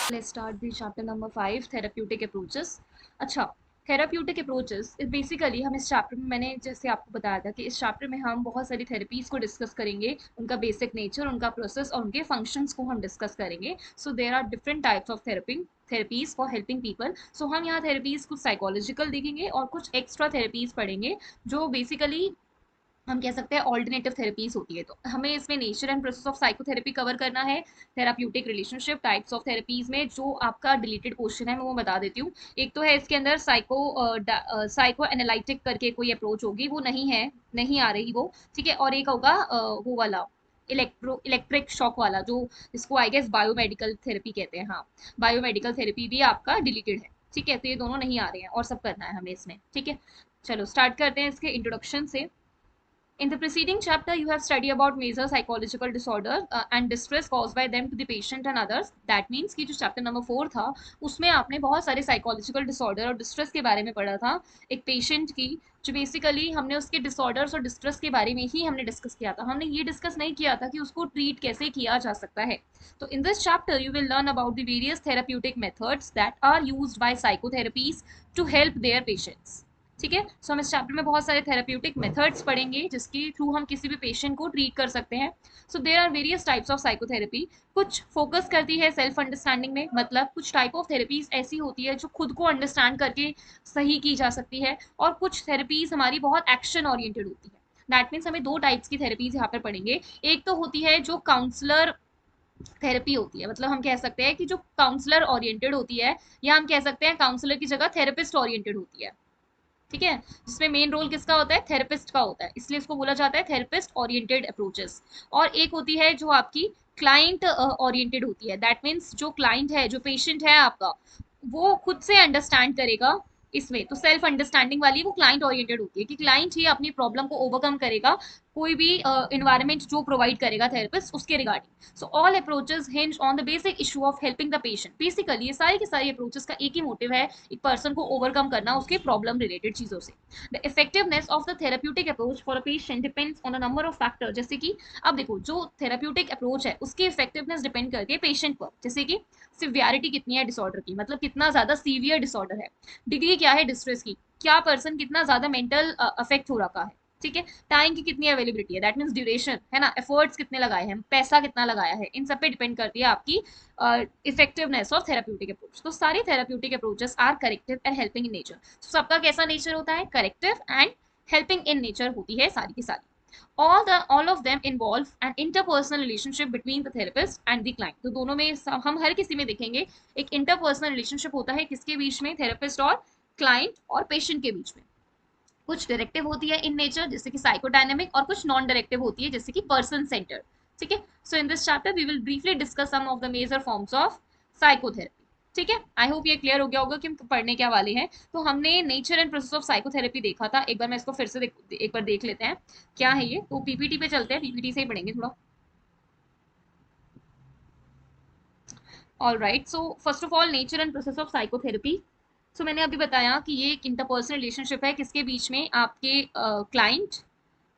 Let's start the chapter number 5, therapeutic approaches. अच्छा, therapeutic approaches इस basically हम इस चैप्टर में, मैंने जैसे आपको बताया था कि इस चैप्टर में हम बहुत सारी थेरेपीज को डिस्कस करेंगे, उनका बेसिक नेचर, उनका प्रोसेस और उनके फंक्शंस को हम डिस्कस करेंगे. So there are different types of therapies for helping people. So हम यहाँ थेरेपीज कुछ साइकोलॉजिकल देखेंगे और कुछ एक्स्ट्रा थेरेपीज पढ़ेंगे जो बेसिकली हम कह सकते हैं ऑल्टरनेटिव थेरेपीज होती है. तो हमें इसमें nature and process of psychotherapy cover करना है. Therapeutic relationship, types of therapies में जो आपका डिलीटेड क्वेश्चन है मैं वो बता देती हूँ. एक तो है इसके अंदर साइको एनालिटिक करके कोई अप्रोच होगी, वो नहीं है, नहीं आ रही वो. ठीक है. और एक होगा वो वाला इलेक्ट्रिक शॉक वाला, जो इसको आई गेस बायोमेडिकल थेरेपी कहते हैं. हाँ, बायोमेडिकल थेरेपी भी आपका डिलीटेड है. ठीक है. तो ये दोनों नहीं आ रहे हैं और सब करना है हमें इसमें. ठीक है. चलो स्टार्ट करते हैं इसके इंट्रोडक्शन से. In the preceding chapter, you have studied about major psychological disorders and distress caused by them to the patient and others. That means कि जो chapter number 4 था उसमें आपने बहुत सारे psychological disorder और distress के बारे में पढ़ा था एक patient की, जो बेसिकली हमने उसके disorders और distress के बारे में ही हमने डिस्कस किया था. हमने ये डिस्कस नहीं किया था कि उसको ट्रीट कैसे किया जा सकता है. तो in this chapter you will learn about the various therapeutic methods that are used by psychotherapies to help their patients. ठीक है. सो हम इस चैप्टर में बहुत सारे थेरेप्यूटिक मेथड्स पढ़ेंगे जिसके थ्रू हम किसी भी पेशेंट को ट्रीट कर सकते हैं. So there are various types of psychotherapy. कुछ फोकस करती है सेल्फ अंडरस्टैंडिंग में, मतलब कुछ टाइप ऑफ थेरेपीज ऐसी होती है जो खुद को अंडरस्टैंड करके सही की जा सकती है. और कुछ थेरेपीज हमारी बहुत एक्शन ओरिएंटेड होती है. दैट मीन्स हमें दो टाइप्स की थेरेपीज यहाँ पर पढ़ेंगे. एक तो होती है जो काउंसलर थेरेपी होती है, मतलब हम कह सकते हैं कि जो काउंसलर ओरिएंटेड होती है, या हम कह सकते हैं काउंसलर की जगह थेरेपिस्ट ओरिएंटेड होती है. ठीक है. जिसमें मेन रोल किसका होता है? थेरेपिस्ट का होता है, इसलिए इसको बोला जाता है थेरेपिस्ट ओरिएंटेड अप्रोचेस. और एक होती है जो आपकी क्लाइंट ओरिएंटेड होती है. दैट मीन्स जो क्लाइंट है, जो पेशेंट है आपका, वो खुद से अंडरस्टैंड करेगा. इसमें तो सेल्फ अंडरस्टैंडिंग वाली वो क्लाइंट ओरिएंटेड होती है कि क्लाइंट ही अपनी प्रॉब्लम को ओवरकम करेगा कोई भी इन्वायरमेंट जो प्रोवाइड करेगा थेरेपिस्ट उसके regarding. So all approaches hinge on the basic issue of helping the patient. Basically ये सारी की सारी अप्रोचेस का एक ही मोटिव है, एक पर्सन को ओवरकम करना उसके प्रॉब्लम रिलेटेड चीजों से. The effectiveness of the therapeutic approach for a patient depends on a number of factor. जैसे कि अब देखो, जो थेरेप्यूटिक अप्रोच है उसकी इफेक्टिवनेस डिपेंड करती है पेशेंट पर. जैसे कि सिवियरिटी कितनी है डिसऑर्डर की, मतलब कितना ज्यादा सीवियर डिसऑर्डर है. डिग्री क्या है डिस्ट्रेस की, क्या पर्सन कितना ज्यादा मेंटल अफेक्ट हो रखा है. ठीक है. टाइम की कितनी अवेलेबिलिटी है, दैट मीन्स ड्यूरेशन है ना, एफर्ट्स कितने लगाए हैं, पैसा कितना लगाया है, इन सब पे डिपेंड करती है आपकी इफेक्टिवनेस ऑफ थेराप्यूटिक अप्रोच. तो सारी therapeutic approaches are corrective and helping in nature. सबका कैसा नेचर होता है? Corrective and helping in nature होती है सारी की सारी. All of them involve an interpersonal relationship between the therapist and the client. तो दोनों में हम हर किसी में देखेंगे एक इंटरपर्सनल रिलेशनशिप होता है, किसके बीच में? थेरेपिस्ट और क्लाइंट और पेशेंट के बीच में. कुछ डायरेक्टिव होती है इन नेचर जैसे कि साइकोडायनेमिक, और कुछ नॉन डायरेक्टिव होती है जैसे कि पर्सन सेंटर. ठीक है. So in this chapter we will briefly discuss some of the major forms of psychotherapy. ठीक है. आई होप ये क्लियर हो गया होगा कि हम पढ़ने क्या वाले हैं. तो हमने nature and process of psychotherapy देखा था. एक बार मैं इसको फिर से एक बार देख लेते हैं क्या है ये. तो पीपीटी पे चलते हैं, पीपीटी से ही पढ़ेंगे थोड़ा. All right. So first of all nature and process of psychotherapy. So मैंने अभी बताया कि ये एक इंटरपर्सनल रिलेशनशिप है, किसके बीच में? आपके क्लाइंट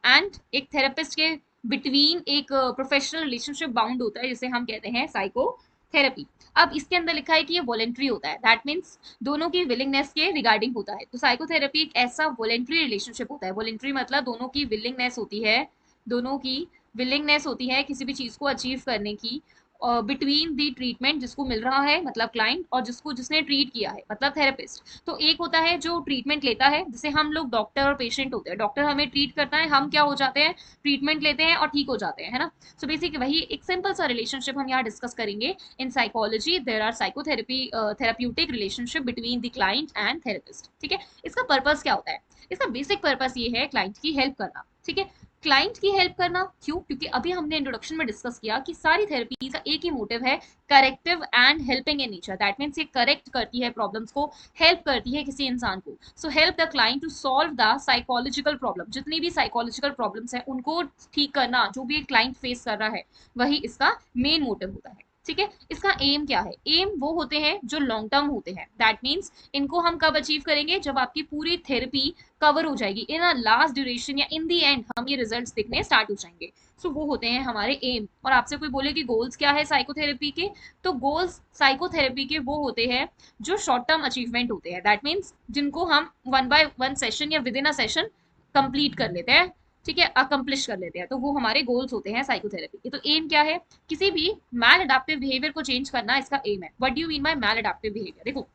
एंड एक थेरेपिस्ट के बिटवीन एक प्रोफेशनल रिलेशनशिप बाउंड होता है जिसे हम कहते हैं साइको थेरेपी. अब इसके अंदर लिखा है कि ये वॉलेंट्री होता है. दैट मीन्स दोनों की विलिंगनेस के रिगार्डिंग होता है. तो साइकोथेरेपी एक ऐसा वॉलेंट्री रिलेशनशिप होता है. वॉलेंट्री मतलब दोनों की विलिंगनेस होती है, दोनों की विलिंगनेस होती है किसी भी चीज को अचीव करने की बिटवीन दी ट्रीटमेंट जिसको मिल रहा है मतलब क्लाइंट, और जिसको जिसने ट्रीट किया है मतलब थेरेपिस्ट. तो एक होता है जो ट्रीटमेंट लेता है, जैसे हम लोग डॉक्टर और पेशेंट होते हैं. डॉक्टर हमें ट्रीट करता है, हम क्या हो जाते हैं? ट्रीटमेंट लेते हैं और ठीक हो जाते हैं, है ना. सो बेसिक वही एक सिंपल सा रिलेशनशिप हम यहाँ डिस्कस करेंगे. In psychology there are psychotherapy therapeutic relationship between the client and therapist. ठीक है. इसका पर्पज क्या होता है? इसका बेसिक पर्पज ये है क्लाइंट की हेल्प करना. ठीक है. क्लाइंट की हेल्प करना क्यों? क्योंकि अभी हमने इंट्रोडक्शन में डिस्कस किया कि सारी थेरेपीज का एक ही मोटिव है, corrective and helping in nature. That means ये करेक्ट करती है प्रॉब्लम्स को, हेल्प करती है किसी इंसान को. So help the client to solve the psychological problem. जितनी भी साइकोलॉजिकल प्रॉब्लम्स हैं उनको ठीक करना, जो भी क्लाइंट फेस कर रहा है, वही इसका मेन मोटिव होता है. ठीक है। इसका एम क्या है? एम वो होते हैं जो लॉन्ग टर्म होते हैं, दैट मीन्स इनको हम कब अचीव करेंगे? जब आपकी पूरी थेरेपी कवर हो जाएगी, इन अ लास्ट ड्यूरेशन या इन दी एंड हम ये रिजल्ट्स दिखने स्टार्ट हो जाएंगे। सो वो होते हैं हमारे एम। और आपसे कोई बोले कि गोल्स क्या है साइकोथेरेपी के, तो गोल्स साइकोथेरेपी के वो होते हैं जो शॉर्ट टर्म अचीवमेंट होते हैं, दैट मीन्स जिनको हम वन बाय वन सेशन या with in a session complete कर लेते हैं, ठीक है, अकम्प्लिश कर लेते हैं, तो वो हमारे गोल्स होते हैं साइकोथेरेपी के। तो एम क्या है? किसी भी मैल अडेप्टिव बिहेवियर को चेंज करना इसका एम है। What do you mean by maladaptive behaviour? देखो,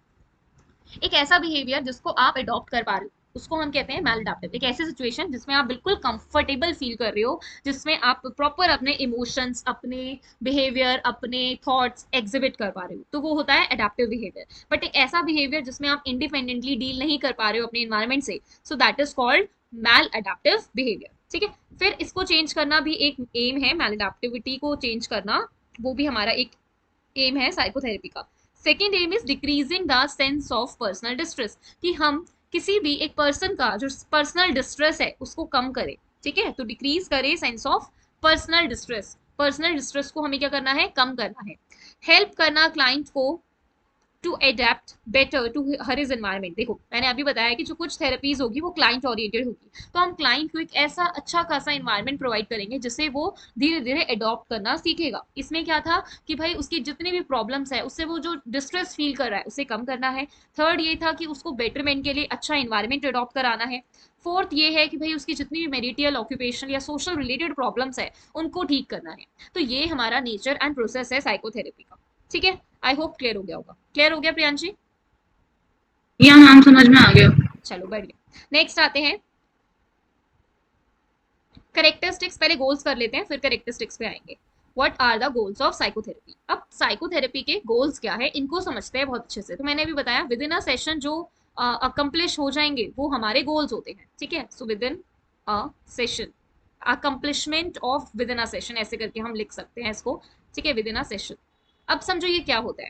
एक ऐसा बिहेवियर जिसको आप अडॉप्ट कर पा रहे हो उसको हम कहते हैं मैल अडेप्टिव। एक ऐसी सिचुएशन जिसमें आप बिल्कुल कंफर्टेबल फील कर रहे हो, जिसमें आप प्रॉपर अपने इमोशंस, अपने बिहेवियर, अपने थॉट्स एग्जिबिट कर पा रहे हो, तो वो होता है अडेप्टिव बिहेवियर। बट एक ऐसा बिहेवियर जिसमें आप इंडिपेंडेंटली डील नहीं कर पा रहे हो अपने इन्वायरमेंट से, so that is called maladaptive behaviour. ठीक है। फिर इसको चेंज करना भी एक एम है, मैल अडेप्टिविटी को चेंज करना वो भी हमारा एक एम है साइकोथेरेपी का। Second aim is decreasing the sense of personal distress, कि हम किसी भी एक पर्सन का जो पर्सनल डिस्ट्रेस है उसको कम करें। ठीक है, तो डिक्रीज करें sense of personal distress. Personal distress को हमें क्या करना है? कम करना है। हेल्प करना क्लाइंट को to adapt better to her is environment. देखो, मैंने अभी बताया कि जो कुछ थेरेपीज होगी वो क्लाइंट ओरिएंटेड होगी, तो हम क्लाइंट को एक ऐसा अच्छा खासा एनवायरमेंट प्रोवाइड करेंगे जिससे वो धीरे धीरे अडॉप्ट करना सीखेगा। इसमें क्या था कि भाई उसकी जितनी भी प्रॉब्लम्स है उससे वो जो डिस्ट्रेस फील कर रहा है उसे कम करना है। थर्ड ये था कि उसको बेटरमेंट के लिए अच्छा एनवायरमेंट अडॉप्ट कराना है। फोर्थ ये है कि भाई उसकी जितनी भी मेरिटियल, ऑक्यूपेशनल या सोशल रिलेटेड प्रॉब्लम्स है उनको ठीक करना है। तो ये हमारा नेचर एंड प्रोसेस है साइकोथेरेपी का। ठीक है, आई होप क्लियर हो गया होगा। क्लियर हो गया प्रियांशी? या मैम समझ में आ गया। चलो बढ़िया। नेक्स्ट आते हैं करेक्टरिस्टिक्स। पहले गोल्स कर लेते हैं फिर करेक्टरिस्टिक्स पे आएंगे। What are the goals of psychotherapy? अब साइकोथेरेपी के गोल्स क्या है इनको समझते हैं बहुत अच्छे से। तो मैंने अभी बताया विद इन अ सेशन जो अकम्प्लिश हो जाएंगे वो हमारे गोल्स होते हैं। ठीक है, so with in a session, accomplishment of with in a session, ऐसे करके हम लिख सकते हैं इसको। ठीक है, विद इन अ सेशन। अब समझो ये क्या होता है।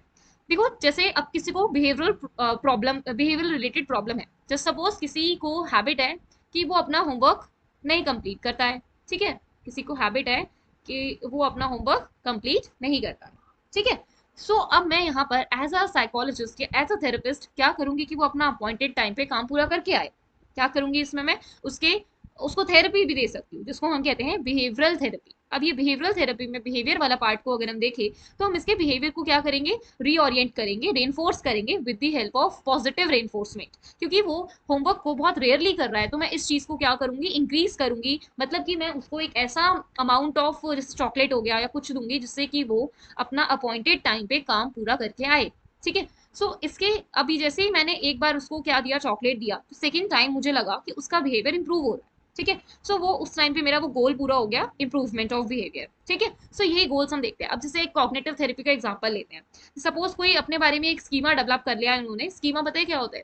देखो, जैसे अब किसी को behavioural problem, behavioural related problem है, जस्ट सपोज किसी को हैबिट है कि वो अपना होमवर्क नहीं कंप्लीट करता है। ठीक है, किसी को हैबिट है कि वो अपना होमवर्क कंप्लीट नहीं करता है। ठीक है, सो अब मैं यहाँ पर एज अ साइकोलॉजिस्ट या एज अ थेरेपिस्ट क्या करूंगी कि वो अपना अपॉइंटेड टाइम पे काम पूरा करके आए। क्या करूंगी इसमें मैं? उसके उसको थेरेपी भी दे सकती हूँ जिसको हम कहते हैं बिहेवियरल थेरेपी। अब ये बिहेवियरल थेरेपी में बिहेवियर वाला पार्ट को अगर हम देखें तो हम इसके बिहेवियर को क्या करेंगे? रीओरिएंट करेंगे, रेनफोर्स करेंगे with the help of positive reinforcement. क्योंकि वो होमवर्क को बहुत रेयरली कर रहा है तो मैं इस चीज को क्या करूंगी? इंक्रीज करूंगी। मतलब कि मैं उसको एक ऐसा अमाउंट ऑफ चॉकलेट हो गया या कुछ दूंगी जिससे कि वो अपना अपॉइंटेड टाइम पे काम पूरा करके आए। ठीक है, सो इसके अभी जैसे ही मैंने एक बार उसको क्या दिया? चॉकलेट दिया, तो सेकेंड टाइम मुझे लगा कि उसका बिहेवियर इंप्रूव हो रहा है। ठीक है, सो वो उस टाइम पे मेरा वो गोल पूरा हो गया, इंप्रूवमेंट ऑफ बिहेवियर। ठीक है, सो यही गोल्स हम देखते हैं। अब जैसे एक कॉग्निटिव थेरेपी का एग्जांपल लेते हैं। सपोज कोई अपने बारे में एक स्कीमा डेवलप कर लिया उन्होंने। स्कीमा पता है क्या होता है?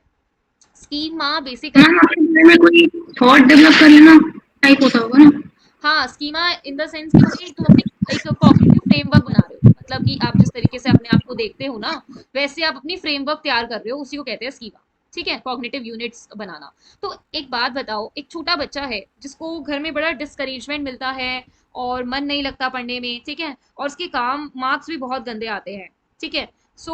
स्कीमा बेसिकली, मैम आपके बारे में कोई थॉट डेवलप कर लेना टाइप होता होगा ना। हाँ, स्कीमा इन द सेंस कि भाई तुम अपनी एक कॉग्निटिव फ्रेमवर्क बना रहे हो, मतलब कि आप जिस तरीके से अपने आप को देखते हो ना वैसे आप अपनी फ्रेमवर्क तैयार कर रहे हो, उसी को कहते हैं स्कीमा। ठीक है, कॉग्निटिव यूनिट्स बनाना। तो एक बात बताओ, एक छोटा बच्चा है जिसको घर में बड़ा डिस्करेजमेंट मिलता है और मन नहीं लगता पढ़ने में, ठीक है, और उसके काम मार्क्स भी बहुत गंदे आते हैं। ठीक है, सो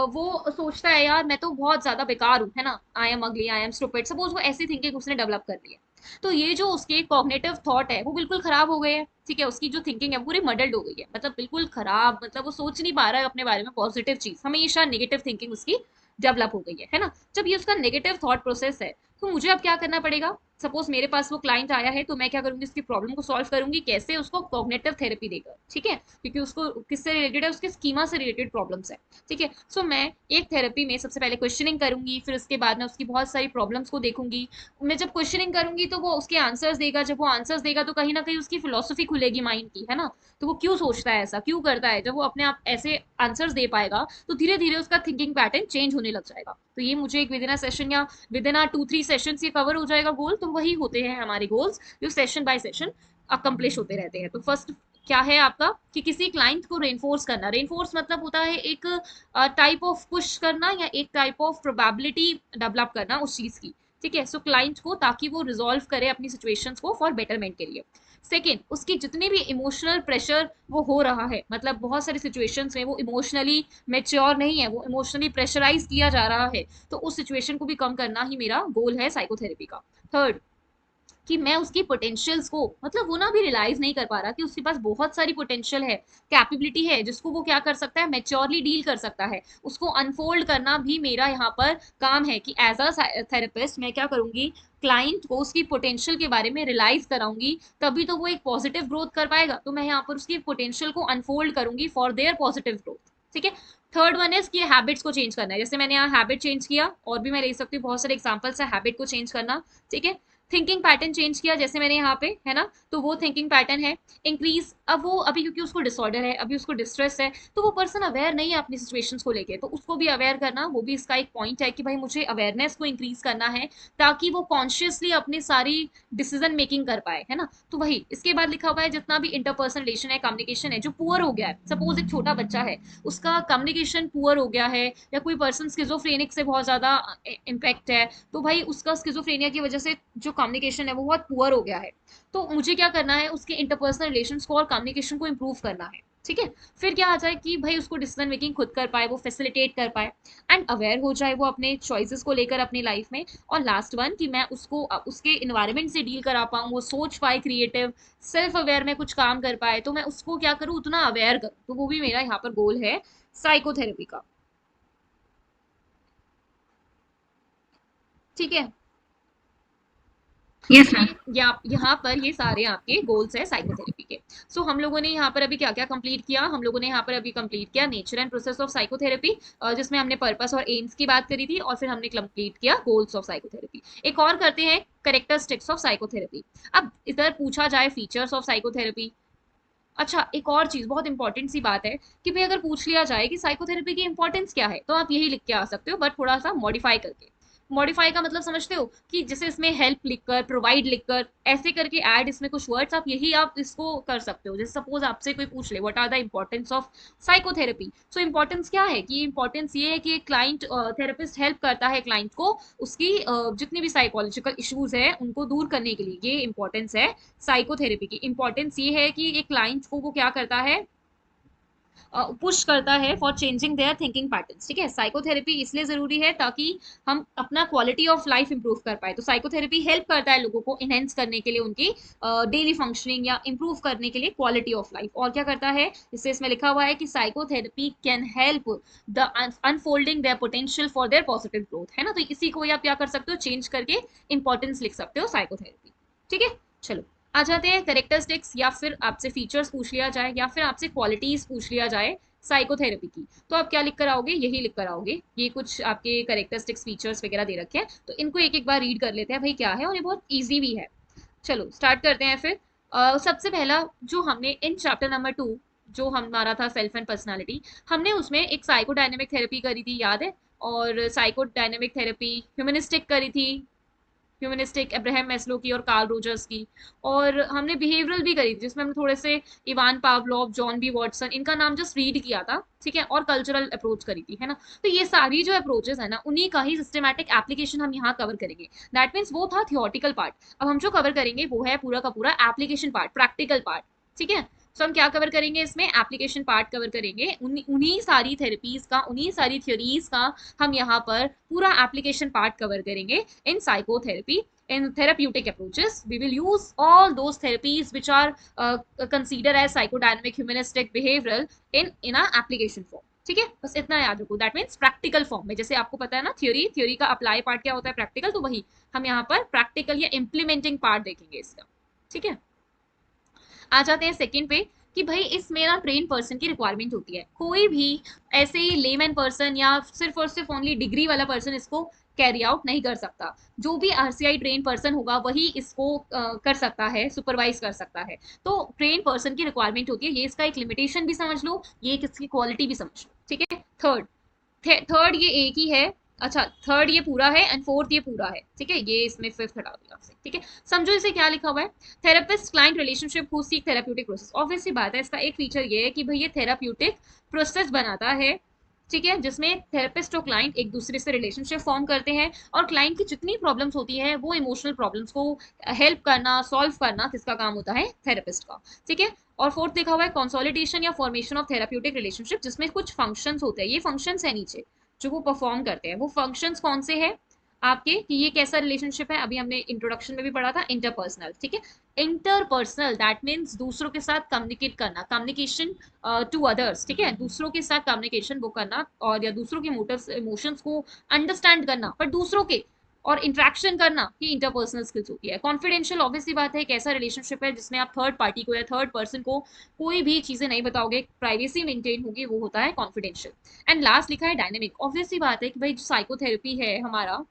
वो सोचता है यार मैं तो बहुत ज्यादा बेकार हूँ, है ना, आई एम अगली, आई एम स्टूपिड। सपोज वो ऐसी थिंकिंग उसने डेवलप कर ली है, तो ये जो उसके कॉग्निटिव थॉट है वो बिल्कुल खराब हो गए हैं। ठीक है, उसकी जो थिंकिंग है पूरी मडल्ड हो गई है, मतलब बिल्कुल खराब, मतलब वो सोच नहीं पा रहा है अपने बारे में पॉजिटिव चीज, हमेशा नेगेटिव थिंकिंग उसकी डेवलप हो गई है ना। जब ये उसका नेगेटिव थॉट प्रोसेस है तो मुझे अब क्या करना पड़ेगा? सपोज मेरे पास वो क्लाइंट आया है तो मैं क्या करूंगी? उसकी प्रॉब्लम को सॉल्व करूंगी कैसे? उसको कॉग्निटिव थेरेपी देकर। ठीक है, क्योंकि उसको किससे रिलेटेड है? उसके स्कीमा से रिलेटेड प्रॉब्लम्स है। ठीक है, सो मैं एक थेरेपी में सबसे पहले क्वेश्चनिंग करूंगी, फिर उसके बाद में उसकी बहुत सारी प्रॉब्लम्स को देखूंगी। मैं जब क्वेश्चनिंग करूंगी तो वो उसके आंसर्स देगा, जब वो आंसर्स देगा तो कहीं ना कहीं उसकी फिलोसफी खुलेगी माइंड की, है ना। तो वो क्यों सोचता है, ऐसा क्यों करता है, जब वो अपने आप ऐसे आंसर्स दे पाएगा तो धीरे धीरे उसका थिंकिंग पैटर्न चेंज होने लग जाएगा। तो ये मुझे एक विद इन अ सेशन या विद इन अ 2-3 सेशन ये कवर हो जाएगा गोल। तो वही होते हैं हमारे गोल्स जो सेशन बाय सेशन अकम्प्लिश होते रहते हैं। तो फर्स्ट क्या है आपका कि किसी क्लाइंट को रेनफोर्स करना। रेनफोर्स मतलब होता है एक टाइप ऑफ पुश करना या एक टाइप ऑफ प्रोबेबिलिटी डेवलप करना उस चीज की। ठीक है, सो क्लाइंट को, ताकि वो रिजॉल्व करे अपनी सिचुएशंस को फॉर बेटरमेंट के लिए। सेकेंड, उसकी जितने भी इमोशनल प्रेशर वो हो रहा है, मतलब बहुत सारी सिचुएशंस में वो इमोशनली मेच्योर नहीं है, वो इमोशनली प्रेशराइज किया जा रहा है, तो उस सिचुएशन को भी कम करना ही मेरा गोल है साइकोथेरेपी का। थर्ड, कि मैं उसकी पोटेंशियल्स को, मतलब वो ना भी रियलाइज नहीं कर पा रहा कि उसके पास बहुत सारी पोटेंशियल है, कैपेबिलिटी है, जिसको वो क्या कर सकता है, मेच्योरली डील कर सकता है, उसको अनफोल्ड करना भी मेरा यहाँ पर काम है, कि एज अ थेरेपिस्ट मैं क्या करूंगी, क्लाइंट को उसकी पोटेंशियल के बारे में रियलाइज कराऊंगी, तभी तो वो एक पॉजिटिव ग्रोथ कर पाएगा। तो मैं यहाँ पर उसकी पोटेंशियल को अनफोल्ड करूंगी फॉर देयर पॉजिटिव ग्रोथ। ठीक है। थर्ड वन इज कि हैबिट्स को चेंज करना है, जैसे मैंने यहाँ हैबिट चेंज किया, और भी मैं ले सकती हूँ बहुत सारे एग्जांपल्स है हैबिट को चेंज करना। ठीक है। थिंकिंग पैटर्न चेंज किया, जैसे मैंने यहाँ पे, है ना, तो वो थिंकिंग पैटर्न है। इंक्रीज, अब वो अभी क्योंकि उसको डिसऑर्डर है, अभी उसको डिस्ट्रेस है, तो वो पर्सन अवेयर नहीं है अपनी सिचुएशंस को लेके, तो उसको भी अवेयर करना, वो भी इसका एक पॉइंट है कि भाई मुझे अवेयरनेस को इंक्रीज करना है, ताकि वो कॉन्शियसली अपनी सारी डिसीजन मेकिंग कर पाए, है ना। तो वही इसके बाद लिखा हुआ है, जितना भी इंटरपर्सनल रिलेशन है, कम्युनिकेशन है, जो पुअर हो गया है, सपोज एक छोटा बच्चा है, उसका कम्युनिकेशन पुअर हो गया है, या कोई पर्सन स्किजोफ्रेनिक से बहुत ज्यादा इम्पैक्ट है, तो भाई उसका स्किजोफ्रेनिया की वजह से जो कम्युनिकेशन है वो बहुत पुअर हो गया है, तो मुझे क्या करना है, उसके इंटरपर्सनल रिलेशंस को और कम्युनिकेशन को इंप्रूव करना है। ठीक है। फिर क्या आ जाए कि भाई उसको डिसीजन मेकिंग खुद कर पाए, वो फैसिलिटेट कर पाए, एंड अवेयर हो जाए वो अपने चॉइसेस को लेकर अपनी लाइफ में। और लास्ट वन, कि मैं उसको उसके इन्वायरमेंट से डील करा पाऊँ, वो सोच पाए क्रिएटिव, सेल्फ अवेयर में कुछ काम कर पाए, तो मैं उसको क्या करूँ, उतना अवेयर करूँ, तो वो भी मेरा यहाँ पर गोल है साइकोथेरेपी का। ठीक है। यस तो मैम। यहाँ पर ये सारे आपके गोल्स है साइकोथेरेपी के। सो हम लोगों ने यहाँ पर अभी क्या क्या कंप्लीट किया, हम लोगों ने यहाँ पर अभी कंप्लीट किया nature and process of psychotherapy, जिसमें हमने पर्पस और एम्स की बात करी थी, और फिर हमने कंप्लीट किया गोल्स ऑफ साइकोथेरेपी। एक और करते हैं, करेक्टरिस्टिक्स ऑफ साइकोथेरेपी। अब इधर पूछा जाए फीचर्स ऑफ साइकोथेरेपी। अच्छा, एक और चीज बहुत इंपॉर्टेंट सी बात है, कि भाई अगर पूछ लिया जाए कि साइकोथेरेपी की इंपॉर्टेंस क्या है, तो आप यही लिख के आ सकते हो, बट थोड़ा सा मॉडिफाई करके। मॉडिफाई का मतलब समझते हो, कि जैसे इसमें हेल्प लिखकर, प्रोवाइड लिखकर, ऐसे करके ऐड इसमें कुछ वर्ड्स, आप यही आप इसको कर सकते हो। जैसे सपोज आपसे कोई पूछ ले, what are the importance of psychotherapy, so importance क्या है, कि इंपॉर्टेंस ये है कि क्लाइंट, थेरेपिस्ट हेल्प करता है क्लाइंट को उसकी जितनी भी साइकोलॉजिकल इश्यूज है उनको दूर करने के लिए, ये इंपॉर्टेंस है साइकोथेरेपी की। इंपॉर्टेंस ये है कि एक क्लाइंट को वो क्या करता है, पुश करता है for changing their thinking patterns. ठीक है। साइकोथेरेपी इसलिए जरूरी है ताकि हम अपना क्वालिटी ऑफ लाइफ इंप्रूव कर पाए, तो साइकोथेरेपी हेल्प करता है लोगों को इनहेंस करने के लिए उनकी डेली फंक्शनिंग, या इंप्रूव करने के लिए क्वालिटी ऑफ लाइफ। और क्या करता है, इससे इसमें लिखा हुआ है कि psychotherapy can help the unfolding their potential for their positive growth, है ना। तो इसी को आप क्या कर सकते हो, चेंज करके इंपॉर्टेंस लिख सकते हो साइकोथेरेपी। ठीक है। चलो, आ जाते हैं करेक्टरिस्टिक्स, या फिर आपसे फीचर्स पूछ लिया जाए, या फिर आपसे क्वालिटीज पूछ लिया जाए साइकोथेरेपी की, तो आप क्या लिख कर आओगे, यही लिख कर आओगे। ये कुछ आपके करेक्टरिस्टिक्स फीचर्स वगैरह दे रखे हैं, तो इनको एक एक बार रीड कर लेते हैं भाई क्या है, और ये बहुत ईजी भी है। चलो स्टार्ट करते हैं फिर। सबसे पहला, जो हमने इन चैप्टर नंबर 2, जो हमारा था सेल्फ एंड पर्सनालिटी, हमने उसमें एक साइकोडायनेमिक थेरेपी करी थी, याद है। और साइकोडायनेमिक थेरेपी ह्यूमनिस्टिक करी थी, ह्यूमनिस्टिक अब्राहम मैस्लो की और कार्ल रोजर्स की। और हमने बिहेवियरल भी करी थी, जिसमें हमने थोड़े से Ivan Pavlov, John B Watson, इनका नाम जस्ट रीड किया था। ठीक है। और कल्चरल अप्रोच करी थी, है ना। तो ये सारी जो अप्रोचेस है ना, उन्हीं का ही सिस्टमैटिक एप्लीकेशन हम यहाँ कवर करेंगे। दैट मीन्स वो था थियोटिकल पार्ट, अब हम जो कवर करेंगे वो है पूरा का पूरा एप्लीकेशन पार्ट, प्रैक्टिकल पार्ट। ठीक है। सो हम क्या कवर करेंगे इसमें, एप्लीकेशन पार्ट कवर करेंगे, उन्हीं सारी थेरेपीज का, उन्हीं सारी थ्योरीज का हम यहाँ पर पूरा एप्लीकेशन पार्ट कवर करेंगे इन psychotherapy. In therapeutic approaches, we will use all those therapies which are considered as psychodynamic, humanistic, behavioral in a application form. ठीक है। बस इतना याद रखो, दैट मीन्स प्रैक्टिकल फॉर्म में। जैसे आपको पता है ना, थ्योरी, थ्योरी का अप्लाई पार्ट क्या होता है, प्रैक्टिकल, तो वही हम यहाँ पर प्रैक्टिकल या इम्प्लीमेंटिंग पार्ट देखेंगे इसका। ठीक है। आ जाते हैं सेकंड पे, कि भाई इसमें ना ट्रेन पर्सन की रिक्वायरमेंट होती है, कोई भी ऐसे ही लेमैन पर्सन या सिर्फ और सिर्फ ओनली डिग्री वाला पर्सन इसको कैरी आउट नहीं कर सकता। जो भी आरसीआई ट्रेन पर्सन होगा वही इसको कर सकता है, सुपरवाइज कर सकता है। तो ट्रेन पर्सन की रिक्वायरमेंट होती है, ये इसका एक लिमिटेशन भी समझ लो, ये इसकी क्वालिटी भी समझ लो। ठीक है। थर्ड, थर्ड ये एक ही है। अच्छा, थर्ड ये पूरा है एंड फोर्थ ये पूरा है। ठीक है। ये इसमें फिफ्थ हटा दिया आपसे। ठीक है। समझो इसे क्या लिखा हुआ है, therapist client relationship who seek therapeutic process. Obvious सी बात है, इसका एक फीचर ये है कि भाई ये थेराप्यूटिक प्रोसेस बनाता है, ठीक है, जिसमें थेरेपिस्ट और क्लाइंट एक दूसरे से रिलेशनशिप फॉर्म करते हैं और क्लाइंट की जितनी प्रॉब्लम्स होती है वो इमोशनल प्रॉब्लम्स को हेल्प करना, सॉल्व करना, किसका काम होता है, थेरेपिस्ट का। ठीक है। और फोर्थ देखा हुआ है कंसोलिडेशन या फॉर्मेशन ऑफ थेराप्यूटिक रिलेशनशिप, जिसमें कुछ फंक्शंस होते हैं, ये फंक्शंस है नीचे जो वो परफॉर्म करते हैं। वो फंक्शंस कौन से हैं आपके, कि ये कैसा रिलेशनशिप है, अभी हमने इंट्रोडक्शन में भी पढ़ा था, इंटरपर्सनल। ठीक है। इंटरपर्सनल दैट मीन्स दूसरों के साथ कम्युनिकेट करना, कम्युनिकेशन टू अदर्स। ठीक है, दूसरों के साथ कम्युनिकेशन वो करना, और या दूसरों के मोटिव्स इमोशंस को अंडरस्टैंड करना, पर दूसरों के और इंटरेक्शन करना, ये इंटरपर्सनल स्किल्स होती है। कॉन्फिडेंशियल ऑब्वियसली बात है, एक ऐसा रिलेशनशिप है जिसमें आप थर्ड पार्टी को या थर्ड पर्सन को कोई भी चीजें नहीं बताओगे, प्राइवेसी मेंटेन होगी, वो होता है कॉन्फिडेंशियल। एंड लास्ट लिखा है डायनेमिक। ऑब्वियसली बात है कि भाई जो साइकोथेरेपी है हमारा,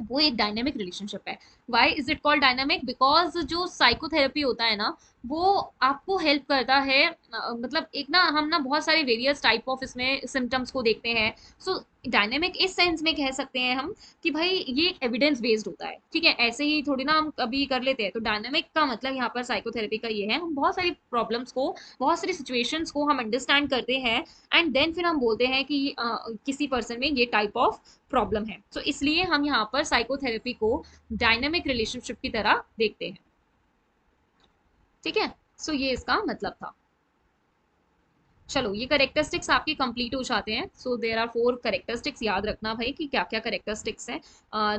वो एक डायनेमिक रिलेशनशिप है। Why is it called dynamic? Because जो साइकोथेरेपी होता है ना, वो आपको हेल्प करता है, मतलब एक ना हम ना बहुत सारे वेरियस टाइप ऑफ इसमें सिम्टम्स को देखते हैं। सो डायनेमिक इस सेंस में कह सकते हैं हम कि भाई ये एविडेंस बेस्ड होता है। ठीक है, ऐसे ही थोड़ी ना हम कभी कर लेते हैं। तो डायनेमिक का मतलब यहाँ पर साइकोथेरेपी का ये है, हम बहुत सारी प्रॉब्लम्स को, बहुत सारी सिचुएशंस को हम अंडरस्टैंड करते हैं, एंड देन फिर हम बोलते हैं कि किसी पर्सन में ये टाइप ऑफ प्रॉब्लम है। तो इसलिए हम यहाँ पर साइकोथेरेपी को डायनेमिक रिलेशनशिप की तरह देखते हैं। ठीक है, सो ये इसका मतलब था। चलो, ये करेक्टरिस्टिक्स आपके कंप्लीट हो जाते हैं। सो देर आर 4 करेक्टरिस्टिक्स, याद रखना भाई कि क्या क्या करेक्टरिस्टिक्स हैं।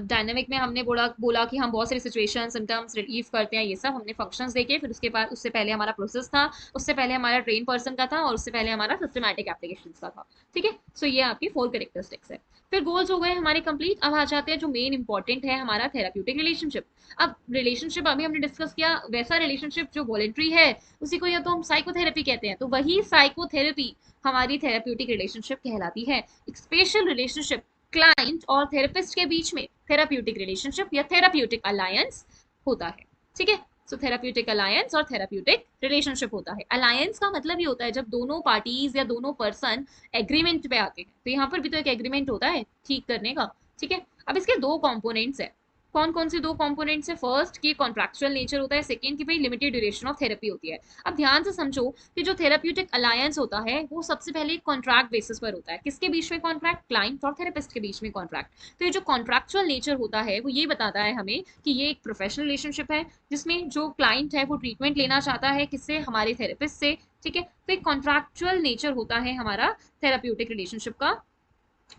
डायनेमिक में हमने बोला बोला कि हम बहुत सारी सिचुएशन सिम्टम्स रिलीव करते हैं, ये सब हमने फंक्शंस देखे। फिर उसके बाद उससे पहले हमारा प्रोसेस था, उससे पहले हमारा ट्रेन पर्सन का था, और उससे पहले हमारा सिस्टमैटिक एप्लीकेशन का था। ठीक है, सो ये आपकी 4 करेक्टरिस्टिक्स है। फिर गोल्स हो गए हमारे कंप्लीट। अब आ जाते हैं जो मेन इंपॉर्टेंट है, हमारा थेराप्यूटिक रिलेशनशिप। अब रिलेशनशिप अभी हमने डिस्कस किया, वैसा रिलेशनशिप जो वॉलेंट्री है उसी को या तो हम साइकोथेरेपी कहते हैं। तो वही साइकोथेरेपी हमारी थेराप्यूटिक रिलेशनशिप कहलाती है। एक स्पेशल रिलेशनशिप क्लाइंट और थेरेपिस्ट के बीच में थेराप्यूटिक रिलेशनशिप या थेराप्यूटिक अलायंस होता है। ठीक है, सो थेराप्यूटिक अलायंस और थेराप्यूटिक रिलेशनशिप होता है। अलायंस का मतलब ये होता है जब दोनों पार्टीज या दोनों पर्सन एग्रीमेंट पे आते हैं। तो यहाँ पर भी तो एक एग्रीमेंट होता है ठीक करने का। ठीक है, अब इसके दो कंपोनेंट्स है। कौन कौन से दो कंपोनेंट्स है? फर्स्ट की कॉन्ट्रैक्चुअल नेचर होता है, सेकंड की भाई लिमिटेड ड्यूरेशन ऑफ थेरेपी होती है। अब ध्यान से समझो कि जो थेराप्यूटिक अलायंस होता है वो सबसे पहले कॉन्ट्रैक्ट बेसिस पर होता है। किसके बीच में कॉन्ट्रैक्ट? क्लाइंट और थेरेपिस्ट के बीच में कॉन्ट्रैक्ट। तो ये जो कॉन्ट्रैक्चुअल नेचर होता है वो ये बताता है हमें कि ये एक प्रोफेशनल रिलेशनशिप है, जिसमें जो क्लाइंट है वो ट्रीटमेंट लेना चाहता है किससे? हमारे थेरेपिस्ट से। ठीक है, तो एक कॉन्ट्रैक्चुअल नेचर होता है हमारा थेराप्यूटिक रिलेशनशिप का,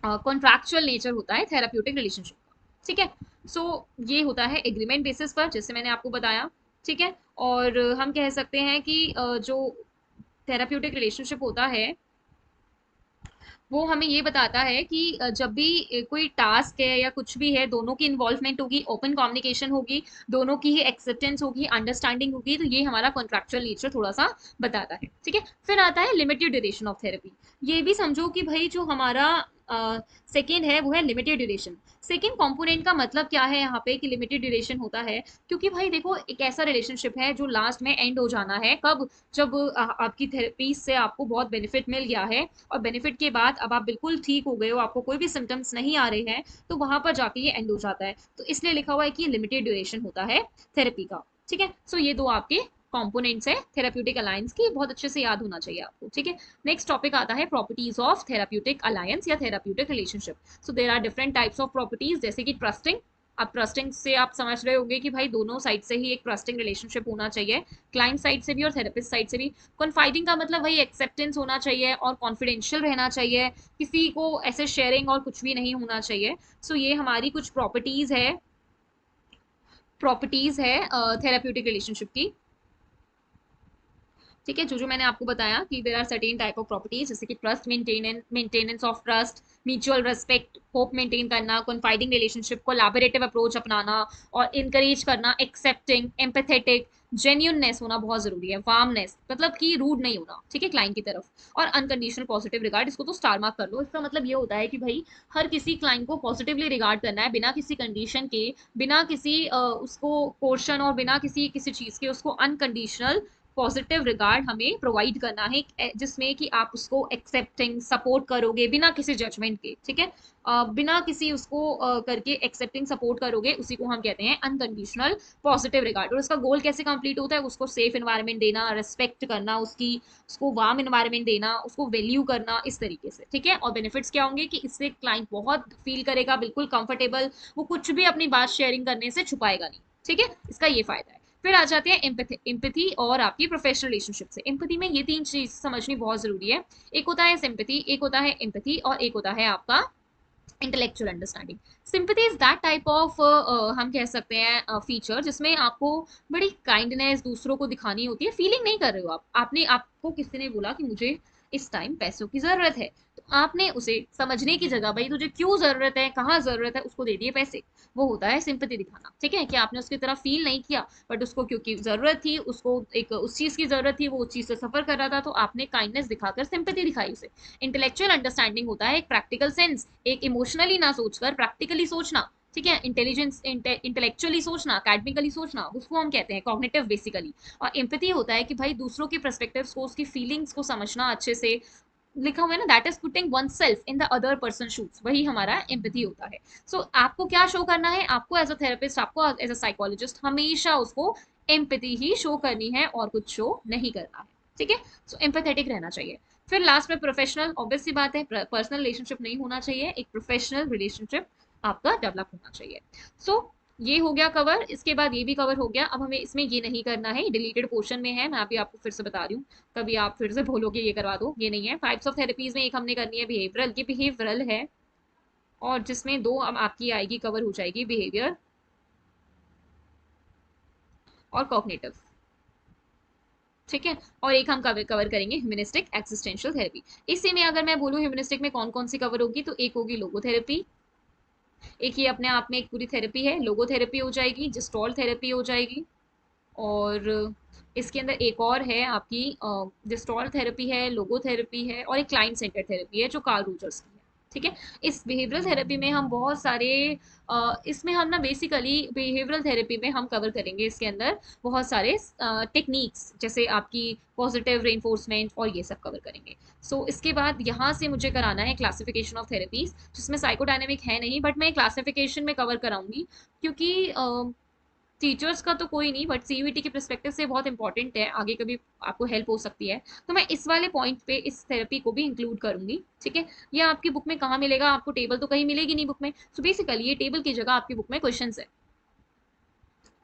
कॉन्ट्रैक्चुअल नेचर होता है थेराप्यूटिक रिलेशनशिप का। ठीक है, सो ये होता है एग्रीमेंट बेसिस पर, जैसे मैंने आपको बताया। ठीक है, और हम कह सकते हैं कि जो थेराप्यूटिक रिलेशनशिप होता है वो हमें ये बताता है कि जब भी कोई टास्क है या कुछ भी है, दोनों की इन्वॉल्वमेंट होगी, ओपन कम्युनिकेशन होगी, दोनों की ही एक्सेप्टेंस होगी, अंडरस्टैंडिंग होगी, तो ये हमारा कॉन्ट्रैक्चुअल नेचर थोड़ा सा बताता है। ठीक है, फिर आता है लिमिटेड ड्यूरेशन ऑफ थेरेपी। ये भी समझो कि भाई जो हमारा सेकेंड है वो है लिमिटेड ड्यूरेशन। सेकेंड कंपोनेंट का मतलब क्या है यहाँ पे कि लिमिटेड ड्यूरेशन होता है? क्योंकि भाई देखो, एक ऐसा रिलेशनशिप है जो लास्ट में एंड हो जाना है। कब? जब आपकी थेरेपी से आपको बहुत बेनिफिट मिल गया है, और बेनिफिट के बाद अब आप बिल्कुल ठीक हो गए हो, आपको कोई भी सिम्टम्स नहीं आ रहे हैं, तो वहां पर जाके ये एंड हो जाता है। तो इसलिए लिखा हुआ है कि लिमिटेड ड्यूरेशन होता है थेरेपी का। ठीक है, सो ये दो आपके कंपोनेंट्स है थेराप्यूटिक अलायंस की, बहुत अच्छे से याद होना चाहिए आपको। ठीक है, नेक्स्ट टॉपिक आता है प्रॉपर्टीज ऑफ थेराप्यूटिक अलायंस या therapeutic relationship. So there are different types of properties, जैसे कि ट्रस्टिंग। अब ट्रस्टिंग से आप समझ रहे होंगे कि भाई दोनों साइड से ही एक ट्रस्टिंग रिलेशनशिप होना चाहिए, क्लाइंट साइड से भी और थेरेपिस्ट साइड से भी। कॉन्फाइडिंग का मतलब वही एक्सेप्टेंस होना चाहिए और कॉन्फिडेंशियल रहना चाहिए, किसी को ऐसे शेयरिंग और कुछ भी नहीं होना चाहिए। सो ये हमारी कुछ प्रॉपर्टीज है थेराप्यूटिक रिलेशनशिप की। ठीक है, जो जो मैंने आपको बताया कि there are certain type of properties, जैसे कि trust, maintenance of trust, mutual respect, hope maintain करना, कॉन्फाइडिंग रिलेशनशिप, कोलैबोरेटिव अप्रोच अपनाना और इनकरेज करना, एक्सेप्टिंग, एम्पैथेटिक, जेन्यूननेस होना बहुत जरूरी है, वार्मनेस मतलब कि रूड नहीं होना, ठीक है, क्लाइंट की तरफ, और अनकंडीशनल पॉजिटिव रिगार्ड। इसको तो स्टार मार्क कर लो। इसका मतलब ये होता है कि भाई हर किसी क्लाइंट को पॉजिटिवली रिगार्ड करना है, बिना किसी कंडीशन के, बिना किसी उसको पोर्शन और बिना किसी किसी चीज के उसको अनकंडीशनल पॉजिटिव रिगार्ड हमें प्रोवाइड करना है, जिसमें कि आप उसको एक्सेप्टिंग सपोर्ट करोगे बिना किसी जजमेंट के, ठीक है, बिना किसी उसको करके एक्सेप्टिंग सपोर्ट करोगे, उसी को हम कहते हैं अनकंडीशनल पॉजिटिव रिगार्ड। और उसका गोल कैसे कंप्लीट होता है, उसको सेफ एनवायरनमेंट देना, रिस्पेक्ट करना उसकी, उसको वार्म एनवायरनमेंट देना, उसको वैल्यू करना, इस तरीके से, ठीक है। और बेनिफिट्स क्या होंगे कि इससे क्लाइंट बहुत फील करेगा बिल्कुल कंफर्टेबल, वो कुछ भी अपनी बात शेयरिंग करने से छुपाएगा नहीं, ठीक है, इसका ये फायदा है। फिर आ जाते हैं एम्पैथी। एम्पैथी और आपकी प्रोफेशनल रिलेशनशिप से। एम्पैथी में ये तीन चीज समझनी बहुत जरूरी है। एक होता है सिंपैथी, एक होता है एम्पैथी, और एक होता है आपका intellectual understanding. Sympathy is that type of, हम कह सकते हैं फीचर, जिसमें आपको बड़ी काइंडनेस दूसरों को दिखानी होती है, फीलिंग नहीं कर रहे हो आप, आपने, आपको किसी ने बोला कि मुझे इस टाइम पैसों की जरूरत है, तो आपने उसे समझने की जगह, भाई तुझे क्यों जरूरत है, कहाँ जरूरत है, उसको दे दिए पैसे, वो होता है सिंपैथी दिखाना, ठीक है, कि आपने उसकी तरफ फील नहीं किया, बट उसको क्योंकि जरूरत थी, उसको एक उस चीज की जरूरत थी, वो उस चीज से सफर कर रहा था, तो आपने काइंडनेस दिखाकर सिंपैथी दिखाई उसे। इंटेलेक्चुअल अंडरस्टैंडिंग होता है एक प्रैक्टिकल सेंस, एक इमोशनली ना सोचकर प्रैक्टिकली सोचना, ठीक है, इंटेलिजेंस, इंटेलेक्चुअली सोचना, अकेडमिकली सोचना, उसको हम कहते हैं कॉग्निटिव बेसिकली। और एम्पैथी होता है कि भाई दूसरों के पर्सपेक्टिव्स को, उसकी फीलिंग्स को समझना अच्छे से, लिखा हुआ है ना, that is putting one self in the other person shoes, वही हमारा एम्पैथी होता है। सो आपको क्या शो करना है, आपको एज अ थेरेपिस्ट, आपको एज अ साइकोलॉजिस्ट हमेशा उसको एम्पैथी ही शो करनी है और कुछ शो नहीं करना है, ठीक है। सो एम्पैथेटिक रहना चाहिए। फिर लास्ट में प्रोफेशनल, ऑब्वियस सी बात है, पर्सनल रिलेशनशिप नहीं होना चाहिए, एक प्रोफेशनल रिलेशनशिप आपका डेवलप होना चाहिए। सो ये हो गया कवर, इसके बाद ये भी कवर हो गया। अब हमें इसमें ये नहीं करना है, डिलीटेड पोर्शन में है, मैं अभी आपको फिर से बता रही हूँ, कभी आप फिर से बोलोगे ये करवा दो, ये नहीं है। टाइप्स ऑफ थेरेपीज में एक हमने करनी है बिहेवियरल, ये बिहेवियरल है, और जिसमें दो अब आपकी आएगी, कवर हो जाएगी, बिहेवियर और कॉग्निटिव, ठीक है। और एक हम कवर करेंगे ह्यूमनिस्टिक एक्सिस्टेंशियल थेरेपी। इसी में अगर मैं बोलूँ ह्यूमनिस्टिक में कौन कौन सी कवर होगी, तो एक होगी लोगोथेरेपी, एक ये अपने आप में एक पूरी थेरेपी है, लोगोथेरेपी हो जाएगी, जिस्टॉल थेरेपी हो जाएगी, और इसके अंदर एक और है आपकी जिस्टॉल थेरेपी है, लोगोथेरेपी है, और एक क्लाइंट सेंटर थेरेपी है जो कार्ल रोजर्स की है, ठीक है। इस बिहेवियरल थेरेपी में हम बहुत सारे, इसमें हम ना बेसिकली बिहेवियरल थेरेपी में हम कवर करेंगे इसके अंदर बहुत सारे टेक्निक्स, जैसे आपकी पॉजिटिव रेनफोर्समेंट, और ये सब कवर करेंगे। इसके बाद यहाँ से मुझे कराना है क्लासिफिकेशन ऑफ थेरेपीज, जिसमें साइकोडायनेमिक है नहीं, बट मैं क्लासिफिकेशन में कवर कराऊंगी, क्योंकि टीचर्स का तो कोई नहीं, बट सीयूईटी के परस्पेक्टिव से बहुत इंपॉर्टेंट है, आगे कभी आपको हेल्प हो सकती है, तो मैं इस वाले पॉइंट पे इस थेरेपी को भी इंक्लूड करूंगी, ठीक है। ये आपकी बुक में कहाँ मिलेगा, आपको टेबल तो कहीं मिलेगी नहीं बुक में, सो बेसिकली ये टेबल की जगह आपकी बुक में क्वेश्चन है,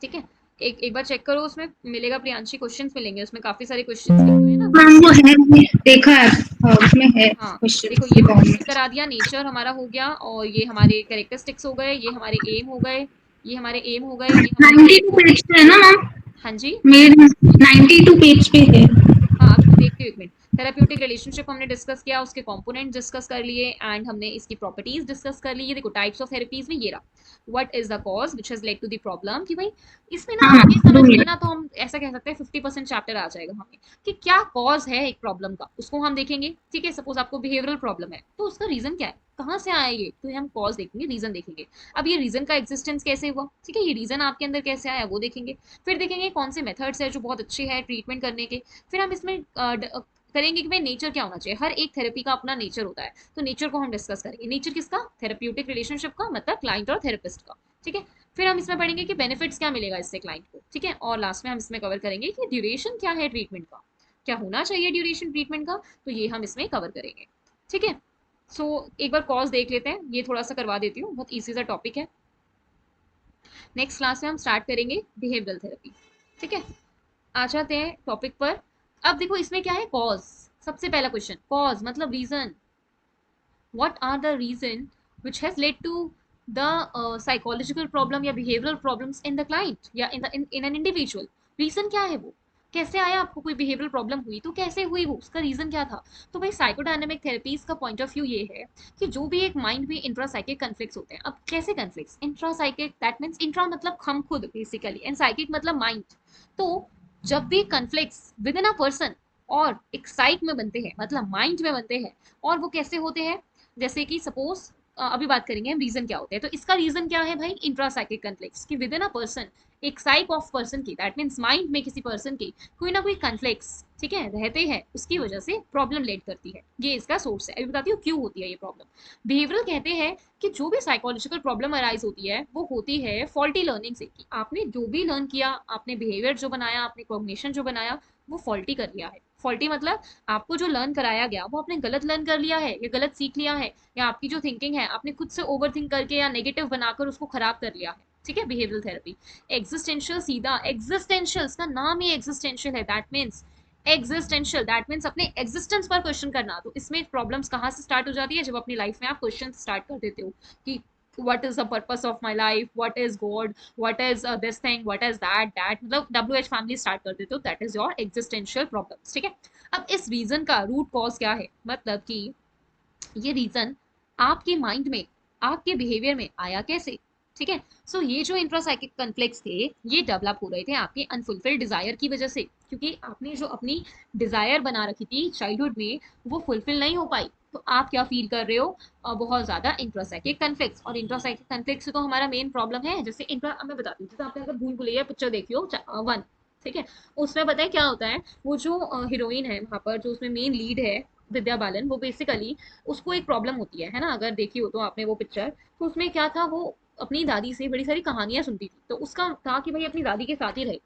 ठीक है। एक बार चेक करो, उसमें मिलेगा प्रियांशी, क्वेश्चन मिलेंगे, उसमें काफी सारे क्वेश्चन लिखे हुए हैं ना। हाँ वो है, देखा है, उसमें है हाँ, देखो ये तो क्वेश्चन। हमने करा दिया, नेचर हमारा हो गया, और ये हमारे कैरेक्टरिस्टिक्स हो गए, ये हमारे एम हो गए, ये हमारे एम हो गए, ये हमारे 92 पेज पे है ना मैम? हाँ जी। मेरे 92 पेज पे है। हाँ, अभी मैं देखती हूँ, एक मिनट। थेराप्यूटिक रिलेशनशिप हमने डिस्कस किया, उसके कंपोनेंट डिस्कस कर लिए, एंड हमने इसकी प्रॉपर्टीज डिस्कस कर ली। ये देखो टाइप्स ऑफ थेरेपीज में ये रहा, what is the cause which has led to the problem, कि भाई इसमें ना हाँ हम ये समझ दूंगी। गए ना, तो हम ऐसा कह सकते हैं 50% चैप्टर आ जाएगा हमें, कि क्या कॉज है एक प्रॉब्लम का, उसको हम देखेंगे, ठीक है। सपोज आपको बिहेवियरल प्रॉब्लम है, तो उसका रीजन क्या है, कहाँ से आया ये, तो ये हम कॉज देखेंगे, रीजन देखेंगे। अब ये रीजन का एग्जिस्टेंस कैसे हुआ, ठीक है, ये रीजन आपके अंदर कैसे आया वो देखेंगे। फिर देखेंगे कौन से मेथड्स है जो बहुत अच्छे हैं ट्रीटमेंट करने के। फिर हम इसमें करेंगे कि भाई नेचर क्या होना चाहिए, हर एक थेरेपी का अपना नेचर होता है, तो नेचर को हम डिस्कस करेंगे। नेचर किसका, थेरेप्यूटिक रिलेशनशिप का, मतलब क्लाइंट और थेरेपिस्ट का, ठीक है। फिर हम इसमें पढ़ेंगे कि बेनिफिट्स क्या मिलेगा इससे क्लाइंट को, ठीक है। और लास्ट में हम इसमें कवर करेंगे कि ड्यूरेशन क्या है ट्रीटमेंट का, क्या होना चाहिए ड्यूरेशन ट्रीटमेंट का, तो ये हम इसमें कवर करेंगे, ठीक है। एक बार कॉज देख लेते हैं, ये थोड़ा सा करवा देती हूँ, बहुत ईजी सा टॉपिक है। नेक्स्ट क्लास में हम स्टार्ट करेंगे बिहेवियरल थेरेपी, ठीक है। आ जाते हैं टॉपिक पर। अब देखो इसमें क्या है, कॉज, सबसे पहला क्वेश्चन, कॉज मतलब reason, what are the reason which has led to the psychological problem या behavioural problems in the client या इन एन इंडिविजुअल। रीजन क्या है वो, कैसे आया, आपको कोई बिहेवियरल प्रॉब्लम हुई तो कैसे हुई वो, उसका रीजन क्या था। तो भाई साइकोडायनेमिक थेरेपीज का पॉइंट ऑफ व्यू ये है कि जो भी एक माइंड में इंट्रासाइकिक कन्फ्लिक्ट्स होते हैं, अब कैसे conflicts, intrapsychic that means intra मतलब हम खुद बेसिकली, एंड साइकिक मतलब माइंड। तो जब भी conflicts with in a person और एक साइक में बनते हैं, मतलब माइंड में बनते हैं, और वो कैसे होते हैं, जैसे कि सपोज अभी बात करेंगे हम रीजन क्या होते हैं, तो इसका रीजन क्या है भाई, इंट्रासाइकिक कन्फ्लिक्ट्स, कि विद इन अ पर्सन एक साइक ऑफ पर्सन की, दैट मीन्स माइंड में किसी पर्सन की कोई ना कोई कन्फ्लिक्ट्स, ठीक है, रहते हैं, उसकी वजह से प्रॉब्लम लेड करती है। ये इसका सोर्स है। अभी बताती हूँ क्यों होती है ये प्रॉब्लम। बिहेवियरल कहते हैं कि जो भी साइकोलॉजिकल प्रॉब्लम अराइज होती है वो होती है फॉल्टी लर्निंग से, कि आपने जो भी लर्न किया, आपने बिहेवियर जो बनाया, आपने कॉग्निशन जो बनाया, वो फॉल्टी कर लिया है। फॉल्टी मतलब आपको जो लर्न कराया गया वो आपने गलत लर्न कर लिया है, या गलत सीख लिया है, या आपकी जो थिंकिंग है आपने खुद से ओवर थिंक करके या नेगेटिव बनाकर उसको खराब कर लिया है। ठीक है, बिहेवियरल थेरेपी। एग्जिस्टेंशियल, सीधा एग्जिस्टेंशियल, इसका नाम ही एग्जिस्टेंशियल है, that means existential, that means अपने एग्जिस्टेंस पर क्वेश्चन करना। तो इसमें प्रॉब्लम्स कहाँ से स्टार्ट हो जाती है, जब अपनी लाइफ में आप क्वेश्चन स्टार्ट कर देते हो कि what is the purpose of my life, what is god, what is this thing, what is that मतलब WH फैमिली स्टार्ट कर देते हो, that is your existential problems. ठीक है, अब इस रीजन का रूट कॉज क्या है, मतलब कि ये रीजन आपके माइंड में, आपके बिहेवियर में आया कैसे। ठीक है, सो ये जो इंट्रासाइकिक कॉन्फ्लिक्ट्स थे ये डेवलप हो रहे थे आपके अनफुलफिल्ड डिजायर की वजह से, क्योंकि आपने जो अपनी डिजायर बना रखी थी चाइल्डहुड में वो फुलफिल नहीं हो पाई। तो आप क्या फील कर रहे हो, बहुत ज्यादा इंट्रासाइकिक कॉन्फ्लिक्ट्स। और इंट्रासाइकिक कॉन्फ्लिक्ट से तो हमारा मेन प्रॉब्लम है, जैसे इंट्रा, मैं बताती हूँ, जैसे आपने अगर भूल भुलैया पिक्चर देखी हो वन, ठीक है, उसमें बताए क्या होता है, वो जो हीरोइन है वहां पर, जो उसमें मेन लीड है विद्या बालन, वो बेसिकली उसको एक प्रॉब्लम होती है ना, अगर देखी हो तो आपने वो पिक्चर, तो उसमें क्या था, वो अपनी दादी से बड़ी सारी कहानियां सुनती थी, तो उसका था कि भाई अपनी दादी के साथ ही रहे।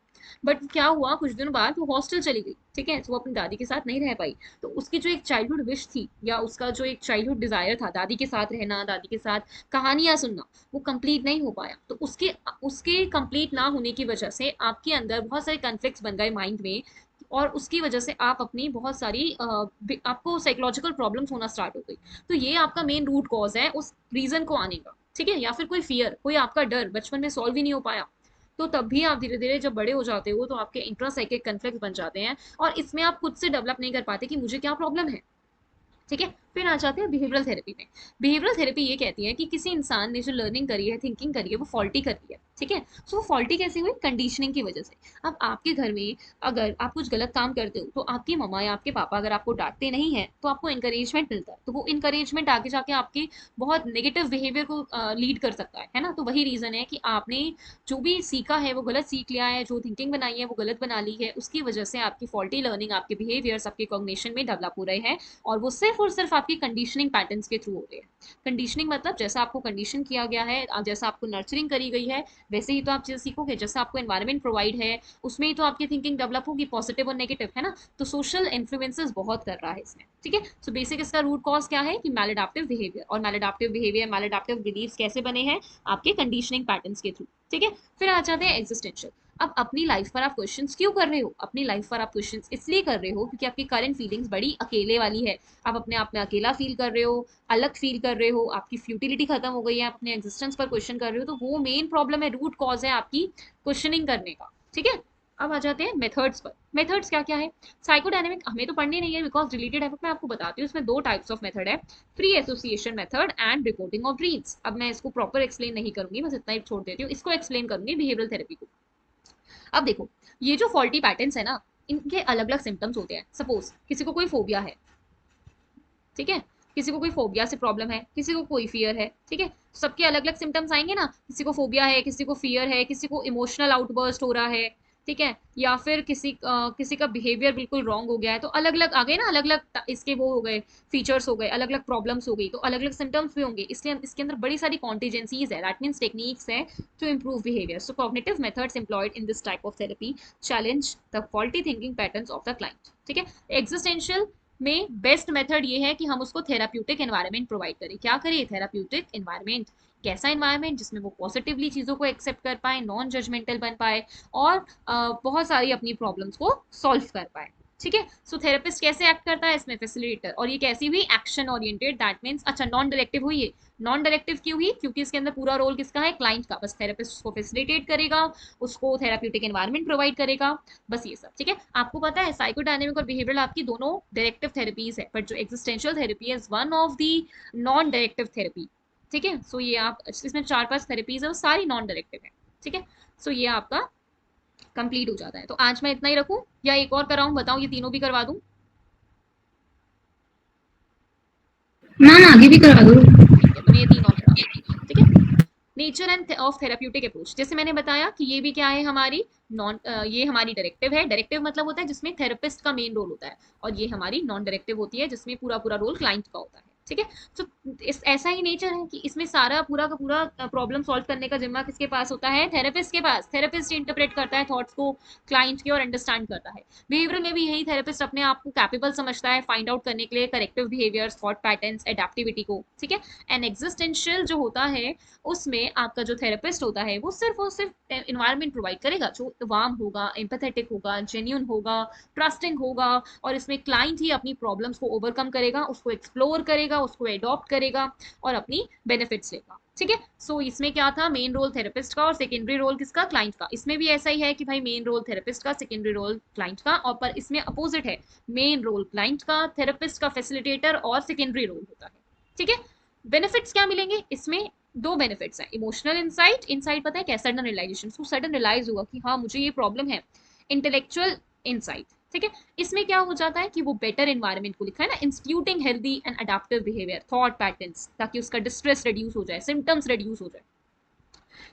बट क्या हुआ, कुछ दिनों बाद वो हॉस्टल चली गई, ठीक है, तो वो अपनी दादी के साथ नहीं रह पाई। तो उसकी जो एक चाइल्डहुड विश थी, या उसका जो एक चाइल्डहुड डिजायर था, दादी के साथ रहना, दादी के साथ कहानियां सुनना, वो कंप्लीट नहीं हो पाया। तो उसके उसके कंप्लीट ना होने की वजह से आपके अंदर बहुत सारे कन्फ्लिक्ट्स बन गए माइंड में, और उसकी वजह से आप अपनी बहुत सारी आपको साइकोलॉजिकल प्रॉब्लम्स होना स्टार्ट हो गई। तो ये आपका मेन रूट कॉज है उस रीजन को आने का। ठीक है, या फिर कोई फियर, कोई आपका डर बचपन में सॉल्व ही नहीं हो पाया, तो तब भी आप धीरे धीरे जब बड़े हो जाते हो तो आपके इंट्रासाइकिक कन्फ्लिक्ट बन जाते हैं, और इसमें आप खुद से डेवलप नहीं कर पाते कि मुझे क्या प्रॉब्लम है। ठीक है, फिर आ जाते हैं बिहेवियरल थेरेपी में। बिहेवियरल थेरेपी ये कहती है कि किसी इंसान ने जो लर्निंग करी है, थिंकिंग करी है, वो फॉल्टी करी है। ठीक है, सो वो फॉल्टी कैसे हुई, कंडीशनिंग की वजह से। अब आपके घर में अगर आप कुछ गलत काम करते हो तो आपकी मम्मा या आपके पापा अगर आपको डांटते नहीं है तो आपको इंकरेजमेंट मिलता है, तो वो इंकरेजमेंट आगे जाके आपके बहुत नेगेटिव बिहेवियर को लीड कर सकता है ना। तो वही रीजन है कि आपने जो भी सीखा है वो गलत सीख लिया है, जो थिंकिंग बनाई है वो गलत बना ली है, उसकी वजह से आपकी फॉल्टी लर्निंग, आपके बिहेवियर्स, आपके कॉग्निशन में डेवलप हो रहे हैं, और वो सिर्फ और सिर्फ आपकी कंडीशनिंग पैटर्न्स के थ्रू हो रहे हैं। कंडीशनिंग मतलब जैसा आपको कंडीशन किया गया है, जैसा आपको नर्चरिंग करी गई है, वैसे ही तो आप चीज़ें सीखोगे। जैसा आपको एनवायरनमेंट प्रोवाइड है उसमें ही तो आपकी थिंकिंग डेवलप होगी, पॉजिटिव और नेगेटिव, है ना। तो सोशल इन्फ्लुएंसेस बहुत कर रहा है इसमें। ठीक है, सो बेसिक इसका रूट कॉज क्या है कि मैलअडैप्टिव बिहेवियर, और मैलअडैप्टिव बिहेवियर, मैलअडैप्टिव बिलीव्स कैसे बने हैं, आपके कंडीशनिंग पैटर्न्स के थ्रू। ठीक है, फिर आ जाते हैं एग्जिस्टेंशियल। अब अपनी लाइफ पर आप क्वेश्चंस क्यों कर रहे हो, अपनी लाइफ पर आप क्वेश्चंस इसलिए कर रहे हो क्योंकि आपकी करंट फीलिंग्स बड़ी अकेले वाली है। आप अपने आप में अकेला फील कर रहे हो, अलग फील कर रहे हो, आपकी फ्यूटिलिटी खत्म हो गई है, अपने एग्जिस्टेंस पर क्वेश्चन कर रहे हो, तो वो मेन प्रॉब्लम है, रूट कॉज है आपकी क्वेश्चनिंग करने का। ठीक है, अब आ जाते हैं मेथड्स पर। मेथड्स क्या क्या है, साइकोडायनेमिक हमें तो पढ़ने नहीं है बिकॉज रिलेटेड है, मैं आपको बताती हूँ। इसमें दो टाइप्स ऑफ मेथड है, free association method and reporting of dreams. अब मैं इसको प्रॉपर एक्सप्लेन नहीं करूंगी, बस इतना ही छोड़ देती हूँ, इसको एक्सप्लेन करूंगी बिहेवियरल थेरेपी को। अब देखो, ये जो फॉल्टी पैटर्न्स है ना, इनके अलग अलग सिम्टम्स होते हैं। सपोज किसी को कोई फोबिया है, ठीक है, किसी को कोई फोबिया से प्रॉब्लम है, किसी को कोई फियर है, ठीक है, सबके अलग अलग सिम्टम्स आएंगे ना, किसी को फोबिया है, किसी को फियर है, किसी को इमोशनल आउटबर्स्ट हो रहा है, ठीक है, या फिर किसी का बिहेवियर बिल्कुल रॉन्ग हो गया है, तो अलग अलग आ गए ना, अलग अलग इसके वो हो गए, फीचर्स हो गए, अलग अलग प्रॉब्लम्स हो गई, तो अलग अलग सिम्टम्स भी होंगे, इसलिए इसके अंदर बड़ी सारी कॉन्टीजेंसीज है, दैट मीन्स टेक्निक्स है to improve behavior. So cognitive methods employed in this type of therapy challenge the faulty thinking patterns of the client. ठीक है, एग्जिस्टेंशियल में बेस्ट मेथड ये है कि हम उसको थेराप्यूटिक एनवायरनमेंट प्रोवाइड करें। क्या करिए, थेराप्यूटिक एनवायरनमेंट, कैसा एनवायरनमेंट जिसमें वो पॉजिटिवली चीज़ों को एक्सेप्ट कर पाए, नॉन जजमेंटल बन पाए, और बहुत सारी अपनी प्रॉब्लम्स को सॉल्व कर पाए। ठीक है, सो थेरेपिस्ट कैसे एक्ट करता है इसमें, फैसिलिटेटर, और ये कैसी हुई, एक्शन ओरिएंटेड, दैट मीन्स, अच्छा नॉन डायरेक्टिव हुई है। नॉन डायरेक्टिव क्यों हुई, क्योंकि इसके अंदर पूरा रोल किसका है, क्लाइंट का, बस थेरेपिस्ट उसको फैसिलिटेट करेगा, उसको थेराप्यूटिक एनवायरनमेंट प्रोवाइड करेगा, बस ये सब। ठीक है, आपको पता है साइकोडायनेमिक और बिहेवियरल आपकी दोनों डायरेक्टिव थेरेपीज है, बट जो एक्जिस्टेंशियल थेरेपी है one of the non directive therapy. ठीक है, सो ये आप, इसमें चार पांच थेरेपीज है वो सारी नॉन डायरेक्टिव है। ठीक है, सो ये आपका कंप्लीट हो जाता है। तो आज मैं इतना ही रखूं या एक और कराऊं, बताऊं, ये तीनों भी करवा दूं। मैम आगे भी करा दो। ठीक है, तो मैं ये तीन और करा देती हूँ। ठीक है, nature end of therapeutic approach, जैसे मैंने बताया कि ये भी क्या है हमारी नॉन, ये हमारी डायरेक्टिव है। डायरेक्टिव मतलब होता है जिसमें थेरेपिस्ट का मेन रोल होता है, और ये हमारी नॉन डायरेक्टिव होती है जिसमें पूरा पूरा रोल क्लाइंट का होता है। ठीक है। तो इस ऐसा ही नेचर है कि इसमें सारा पूरा का पूरा प्रॉब्लम सॉल्व करने का जिम्मा किसके पास होता है? थेरेपिस्ट के पास। थेरेपिस्ट इंटरप्रेट करता है थॉट्स को क्लाइंट के और अंडरस्टैंड करता है। बिहेवियर में भी यही, थेरेपिस्ट अपने आप को कैपेबल समझता है फाइंड आउट करने के लिए करेक्टिव बिहेवियर, थॉट पैटर्न्स, एडेप्टिविटी को। ठीक है। एंड एग्जिस्टेंशियल जो होता है उसमें आपका जो थेरेपिस्ट होता है वो सिर्फ इन्वायरमेंट प्रोवाइड करेगा जो वार्म होगा, एम्पैथेटिक होगा, जेन्यून होगा, ट्रस्टिंग होगा, और इसमें क्लाइंट ही अपनी प्रॉब्लम्स को ओवरकम करेगा, उसको एक्सप्लोर करेगा, उसको एडॉप्ट करेगा और अपनी बेनिफिट्स लेगा। ठीक है। सो इसमें क्या था? मेन रोल थेरेपिस्ट का और सेकेंडरी रोल किसका? क्लाइंट का। इसमें भी ऐसा ही है कि भाई मेन रोल थेरेपिस्ट का, सेकेंडरी रोल क्लाइंट का, और पर इसमें अपोजिट है, मेन रोल क्लाइंट का, थेरेपिस्ट का फैसिलिटेटर और सेकेंडरी रोल होता है। ठीक है। बेनिफिट्स क्या मिलेंगे इसमें? दो बेनिफिट्स हैं। इमोशनल इंसाइट, इंसाइट पता है क्या? सडन रियलाइजेशन, उसको सडन रियलाइज हुआ कि हाँ मुझे ये प्रॉब्लम है। इंटेलेक्चुअल इंसाइट, ठीक है। इसमें क्या हो जाता है कि वो बेटर एनवायरनमेंट को लिखा है ना, instituting healthy and adaptive behaviour, thought patterns, ताकि उसका डिस्ट्रेस रिड्यूस हो जाए, सिम्टम्स रिड्यूस हो जाए।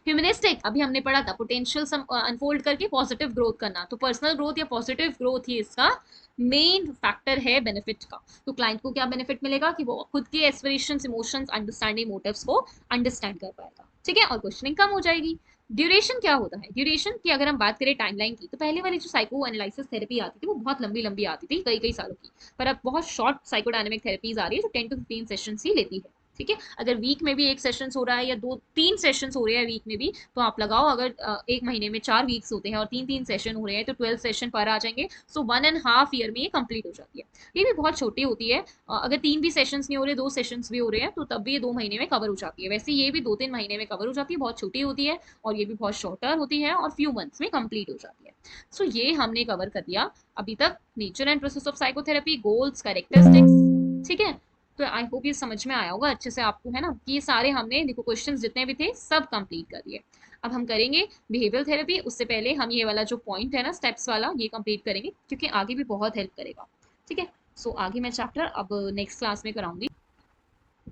ह्यूमनिस्टिक अभी हमने पढ़ा था, पोटेंशियल अनफोल्ड करके पॉजिटिव ग्रोथ करना, तो पर्सनल ग्रोथ या पॉजिटिव ग्रोथ ही इसका मेन फैक्टर है बेनिफिट का। तो क्लाइंट को क्या बेनिफिट मिलेगा कि वो खुद के एस्पिरेशंस, इमोशंस, अंडरस्टैंडिंग मोटिव्स को अंडरस्टैंड कर पाएगा। ठीक है। और क्वेश्चनिंग कम हो जाएगी। ड्यूरेशन क्या होता है? ड्यूरेशन की अगर हम बात करें टाइमलाइन की, तो पहले वाली जो साइको एनालिसिस थेरेपी आती थी वो बहुत लंबी लंबी आती थी, कई कई सालों की। पर अब बहुत शॉर्ट साइकोडायनेमिक थेरेपीज आ रही है जो 10 to 15 सेशन ही लेती है। ठीक है। अगर वीक में भी एक सेशन हो रहा है या 2-3 सेशन हो रहे हैं वीक में भी, तो आप लगाओ, अगर एक महीने में 4 वीक्स होते हैं और 3-3 सेशन हो रहे हैं तो 12 सेशन पर आ जाएंगे। सो 1.5 ईयर में ये कंप्लीट हो जाती है। ये भी बहुत छोटी होती है। अगर 3 भी सेशंस नहीं हो रहे, 2 सेशंस भी हो रहे हैं, तो तब भी ये 2 महीने में कवर हो जाती है। वैसे ये भी 2-3 महीने में कवर हो जाती है, बहुत छोटी होती है। और ये भी बहुत शॉर्टर होती है और फ्यू मंथ्स में कंप्लीट हो जाती है। सो ये हमने कवर कर दिया अभी तक, nature and process of psychotherapy, goals, characteristics. ठीक है। तो आई होप ये समझ में आया होगा अच्छे से आपको, है ना, कि ये सारे हमने देखो क्वेश्चंस जितने भी थे सब कंप्लीट कर दिए। अब हम करेंगे बिहेवियर थेरेपी। उससे पहले हम ये वाला जो पॉइंट है ना, स्टेप्स वाला, ये कंप्लीट करेंगे क्योंकि आगे भी बहुत हेल्प करेगा। ठीक है। सो आगे मैं चैप्टर अब नेक्स्ट क्लास में कराऊंगी।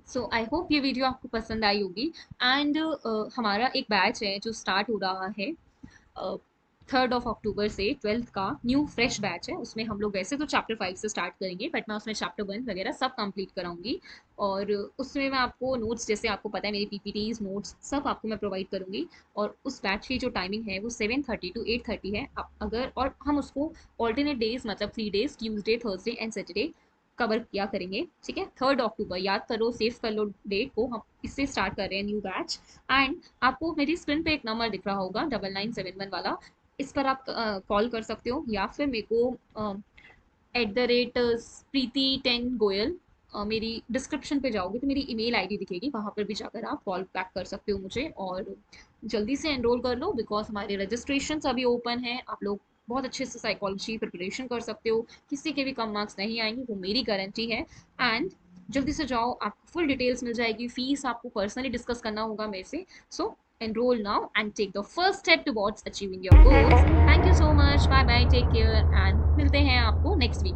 सो आई होप ये वीडियो आपको पसंद आई होगी। एंड हमारा एक बैच है जो स्टार्ट हो रहा है 3 अक्टूबर से, 12th का न्यू फ्रेश बैच है। उसमें हम लोग वैसे तो चैप्टर 5 से स्टार्ट करेंगे, बट मैं उसमें चैप्टर 1 वगैरह सब कंप्लीट कराऊंगी। और उसमें मैं आपको नोट्स, जैसे आपको पता है मेरी पीपीटीज नोट्स सब आपको मैं प्रोवाइड करूंगी। और उस बैच की जो टाइमिंग है वो 7:30 to 8:30 है। अगर और हम उसको ऑल्टरनेट डेज, मतलब 3 days, Tuesday, Thursday and Saturday cover किया करेंगे। ठीक है। 3 अक्टूबर, याद करो, सेव कर लो डेट को, हम इससे स्टार्ट कर रहे हैं न्यू बैच। एंड आपको मेरी स्क्रीन पे एक नंबर दिख रहा होगा 9971 वाला, इस पर आप कॉल कर सकते हो, या फिर मेरे को @प्रीति10 गोयल, मेरी डिस्क्रिप्शन पे जाओगे तो मेरी ईमेल आईडी दिखेगी, वहाँ पर भी जाकर आप कॉल बैक कर सकते हो मुझे। और जल्दी से एनरोल कर लो, बिकॉज हमारे रजिस्ट्रेशन अभी ओपन है। आप लोग बहुत अच्छे से साइकोलॉजी प्रिपरेशन कर सकते हो, किसी के भी कम मार्क्स नहीं आएंगे, वो मेरी गारंटी है। एंड जल्दी से जाओ, आपको फुल डिटेल्स मिल जाएगी, फीस आपको पर्सनली डिस्कस करना होगा मेरे से। सो enroll now and take the first step towards achieving your goals. Thank you so much. Bye bye. Take care and मिलते हैं आपको नेक्स्ट वीडियो।